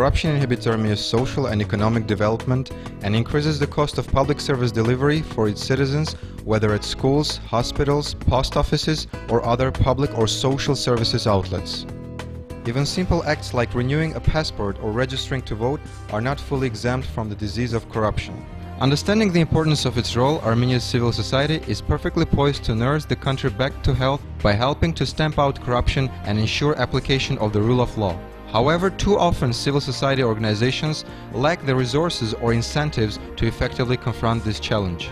Corruption inhibits Armenia's social and economic development and increases the cost of public service delivery for its citizens, whether at schools, hospitals, post offices, or other public or social services outlets. Even simple acts like renewing a passport or registering to vote are not fully exempt from the disease of corruption. Understanding the importance of its role, Armenia's civil society is perfectly poised to nurse the country back to health by helping to stamp out corruption and ensure application of the rule of law. However, too often civil society organizations lack the resources or incentives to effectively confront this challenge.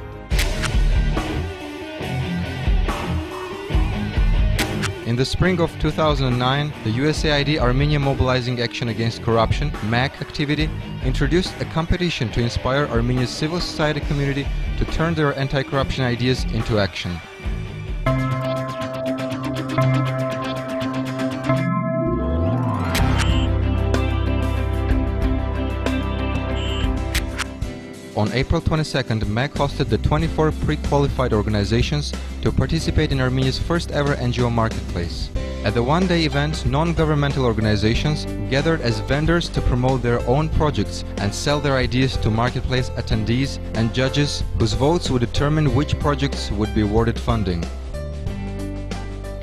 In the spring of 2009, the USAID Armenia Mobilizing Action Against Corruption (MAC) activity introduced a competition to inspire Armenia's civil society community to turn their anti-corruption ideas into action. On April 22nd, MAC hosted the 24 pre-qualified organizations to participate in Armenia's first ever NGO MarketPlace. At the one-day event, non-governmental organizations gathered as vendors to promote their own projects and sell their ideas to marketplace attendees and judges whose votes would determine which projects would be awarded funding.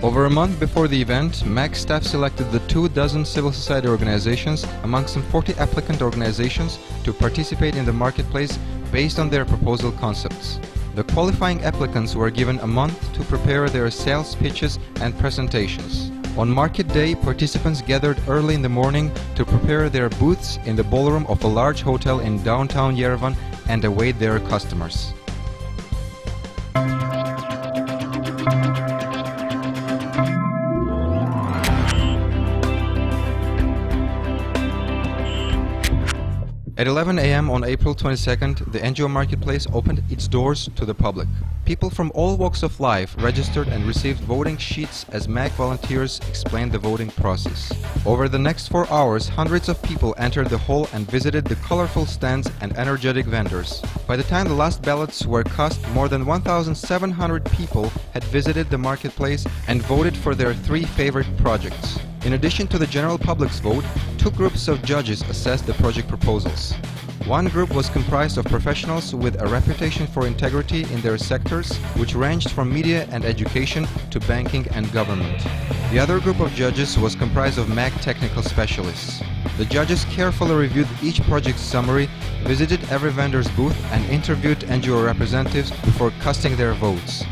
Over a month before the event, MAC staff selected the 24 civil society organizations among some 40 applicant organizations to participate in the marketplace based on their proposal concepts. The qualifying applicants were given a month to prepare their sales pitches and presentations. On market day, participants gathered early in the morning to prepare their booths in the ballroom of a large hotel in downtown Yerevan and await their customers. At 11 a.m. on April 22nd, the NGO MarketPlace opened its doors to the public. People from all walks of life registered and received voting sheets as MAC volunteers explained the voting process. Over the next 4 hours, hundreds of people entered the hall and visited the colorful stands and energetic vendors. By the time the last ballots were cast, more than 1,700 people had visited the marketplace and voted for their 3 favorite projects. In addition to the general public's vote, 2 groups of judges assessed the project proposals. One group was comprised of professionals with a reputation for integrity in their sectors, which ranged from media and education to banking and government. The other group of judges was comprised of MAC technical specialists. The judges carefully reviewed each project's summary, visited every vendor's booth, and interviewed NGO representatives before casting their votes.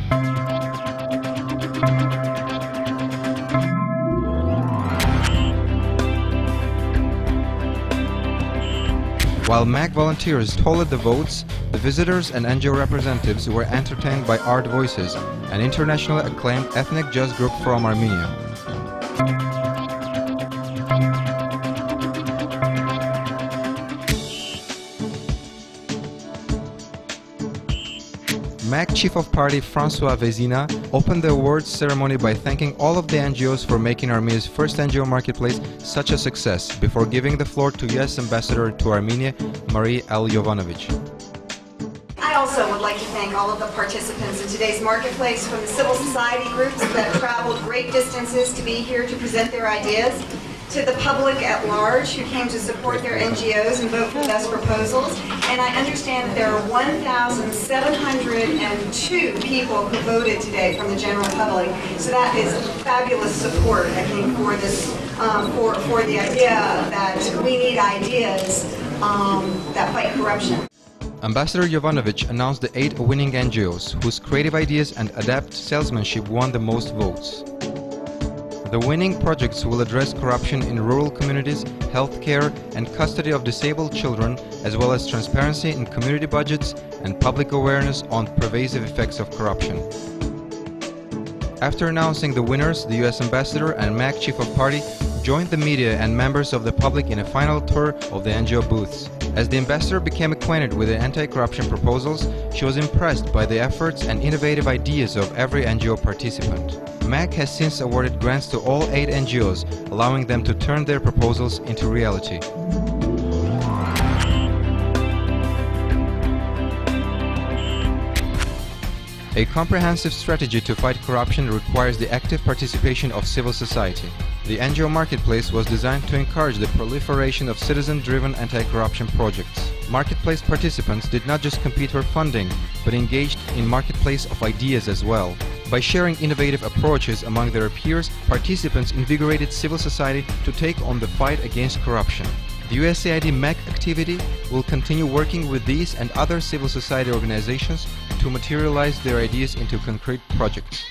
While MAC volunteers tallied the votes, the visitors and NGO representatives were entertained by Art Voices, an internationally acclaimed ethnic jazz group from Armenia. MAC Chief of Party François Vézina opened the awards ceremony by thanking all of the NGOs for making Armenia's first NGO marketplace such a success, before giving the floor to U.S. Ambassador to Armenia, Marie L. Jovanovic. I also would like to thank all of the participants in today's marketplace, from the civil society groups that traveled great distances to be here to present their ideas, to the public at large who came to support their NGOs and vote for the best proposals. And I understand that there are 1,702 people who voted today from the general public. So that is fabulous support, I think, for this, for the idea that we need ideas that fight corruption. Ambassador Jovanovic announced the 8 winning NGOs whose creative ideas and adept salesmanship won the most votes. The winning projects will address corruption in rural communities, healthcare, and custody of disabled children, as well as transparency in community budgets and public awareness on pervasive effects of corruption. After announcing the winners, the U.S. Ambassador and MAC Chief of Party joined the media and members of the public in a final tour of the NGO booths. As the ambassador became acquainted with the anti-corruption proposals, she was impressed by the efforts and innovative ideas of every NGO participant. MAC has since awarded grants to all 8 NGOs, allowing them to turn their proposals into reality. A comprehensive strategy to fight corruption requires the active participation of civil society. The NGO MarketPlace was designed to encourage the proliferation of citizen-driven anti-corruption projects. Marketplace participants did not just compete for funding, but engaged in marketplace of ideas as well. By sharing innovative approaches among their peers, participants invigorated civil society to take on the fight against corruption. The USAID MEC activity will continue working with these and other civil society organizations to materialize their ideas into concrete projects.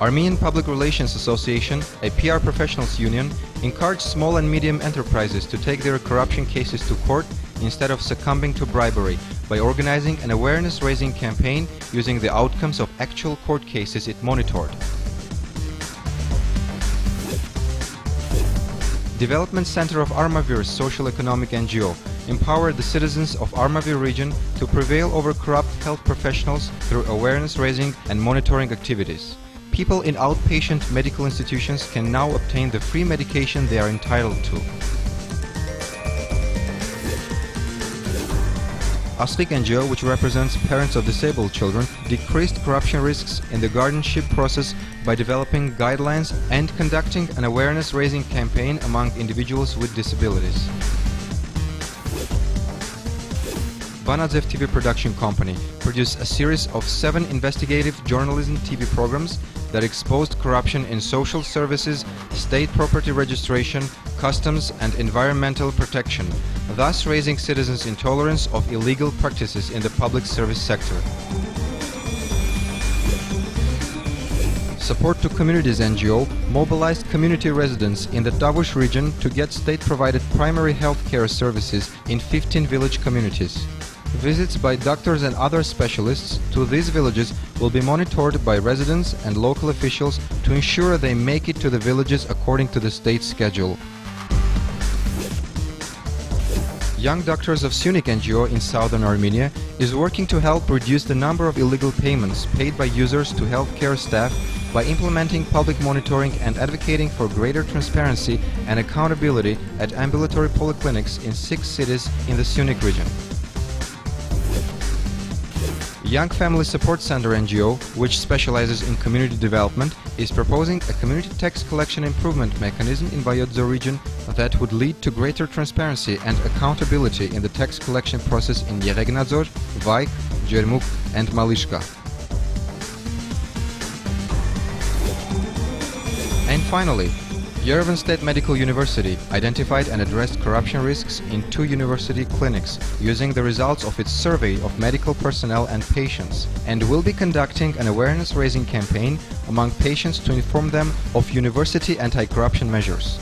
Armenian Public Relations Association, a PR professionals union, encouraged small and medium enterprises to take their corruption cases to court instead of succumbing to bribery by organizing an awareness-raising campaign using the outcomes of actual court cases it monitored. Development Center of Armavir social-economic NGO empowered the citizens of Armavir region to prevail over corrupt health professionals through awareness-raising and monitoring activities. People in outpatient medical institutions can now obtain the free medication they are entitled to. Aslik NGO, which represents parents of disabled children, decreased corruption risks in the guardianship process by developing guidelines and conducting an awareness-raising campaign among individuals with disabilities. Banadzev TV production company produced a series of 7 investigative journalism TV programs that exposed corruption in social services, state property registration, customs and environmental protection, thus raising citizens' intolerance of illegal practices in the public service sector. Support to Communities NGO mobilized community residents in the Tavush region to get state-provided primary health care services in 15 village communities. Visits by doctors and other specialists to these villages will be monitored by residents and local officials to ensure they make it to the villages according to the state schedule. Young Doctors of Sunik NGO in southern Armenia is working to help reduce the number of illegal payments paid by users to healthcare staff by implementing public monitoring and advocating for greater transparency and accountability at ambulatory polyclinics in 6 cities in the Sunik region. Young Family Support Center NGO, which specializes in community development, is proposing a community tax collection improvement mechanism in Vayodzo region that would lead to greater transparency and accountability in the tax collection process in Yeregnadzor, Vaik, Jermuk and Malishka. And finally, Yerevan State Medical University identified and addressed corruption risks in 2 university clinics using the results of its survey of medical personnel and patients, and will be conducting an awareness-raising campaign among patients to inform them of university anti-corruption measures.